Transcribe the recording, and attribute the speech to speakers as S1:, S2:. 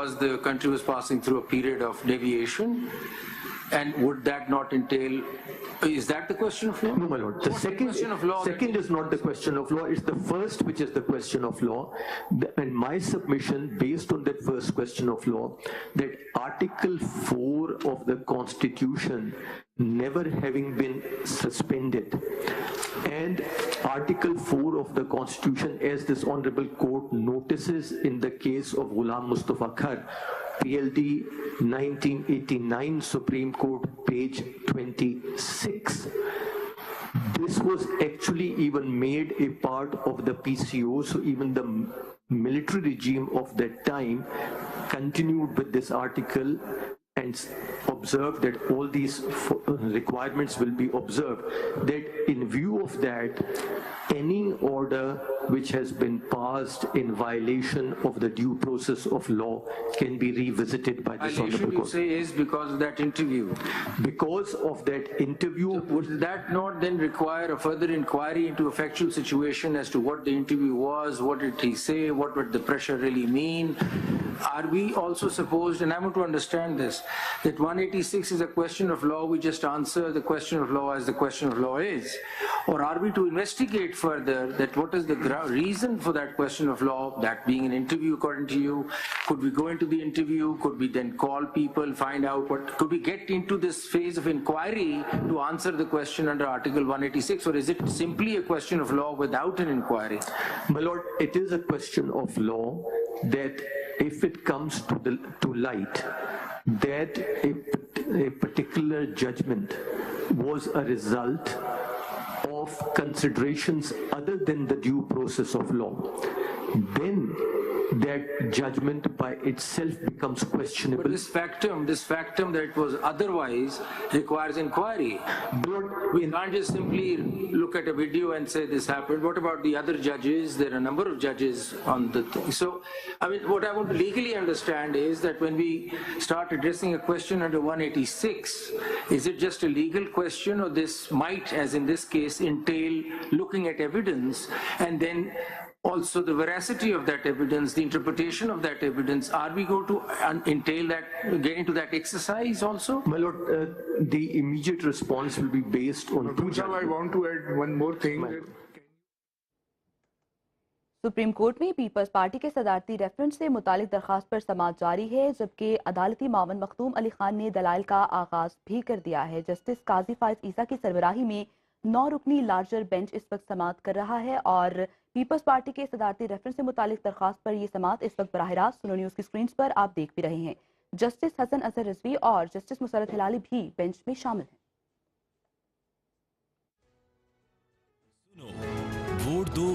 S1: because the country was passing through a period of deviation? And would that not entail, is that the question of law?
S2: No, my lord. The second is not the question of law. It's the first which is the question of law. And my submission, based on that first question of law, that Article 4 of the Constitution never having been suspended, and Article 4 of the Constitution, as this Honorable Court notices in the case of Ghulam Mustafa Khar, PLD 1989, Supreme Court, page 26. This was actually even made a part of the PCO, so even the military regime of that time continued with this article and observed that all these requirements will be observed, that in view of that, any order which has been passed in violation of the due process of law can be revisited by this Honorable Court.
S1: You say is because of that interview.
S2: Because of that interview.
S1: So would that not then require a further inquiry into a factual situation as to what the interview was, what did he say, what would the pressure really mean? Are we also supposed, and I want to understand this, that 186 is a question of law, we just answer the question of law as the question of law is? Or are we to investigate further that what is the reason for that question of law, that being an interview according to you? Could we go into the interview? Could we then call people, find out what, could we get into this phase of inquiry to answer the question under Article 186, or is it simply a question of law without an inquiry?
S2: My lord, it is a question of law that if it comes to light that a particular judgment was a result of considerations other than the due process of law, then that judgment by itself becomes questionable.
S1: But this factum that it was otherwise requires inquiry. We can't just simply look at a video and say this happened. What about the other judges? There are a number of judges on the thing. So, I mean, what I want to legally understand is that when we start addressing a question under 186, is it just a legal question, or this might, as in this case, entail looking at evidence and then also the veracity of that evidence, the interpretation of that evidence? Are we going to entail that, get into that exercise also?
S2: My lord, the immediate response will be based on two judgments.
S3: I want to add one more thing.
S4: Supreme court में peoples party के सदारती reference से मुतालिक दरखास्त पर समाअत जारी है, जबकि अदालती मावन मखदूम अली खान ने दलाइल का आगाज भी कर दिया है। जस्टिस काजी फाइज ईसा की सरबराही में 9 रुकनी लार्जर बेंच इस वक्त समाअत कर रहा है और पीपल्स पार्टी के सदारती रेफरेंस से मुतालिक दरखास्त पर यह समाअत इस वक्त बराह रास्त सुनो न्यूज़ की स्क्रीन पर आप देख भी रहे हैं। जस्टिस हसन अजहर रिजवी और जस्टिस मुसरत हिलाली भी बेंच में शामिल हैं।
S5: वोट दो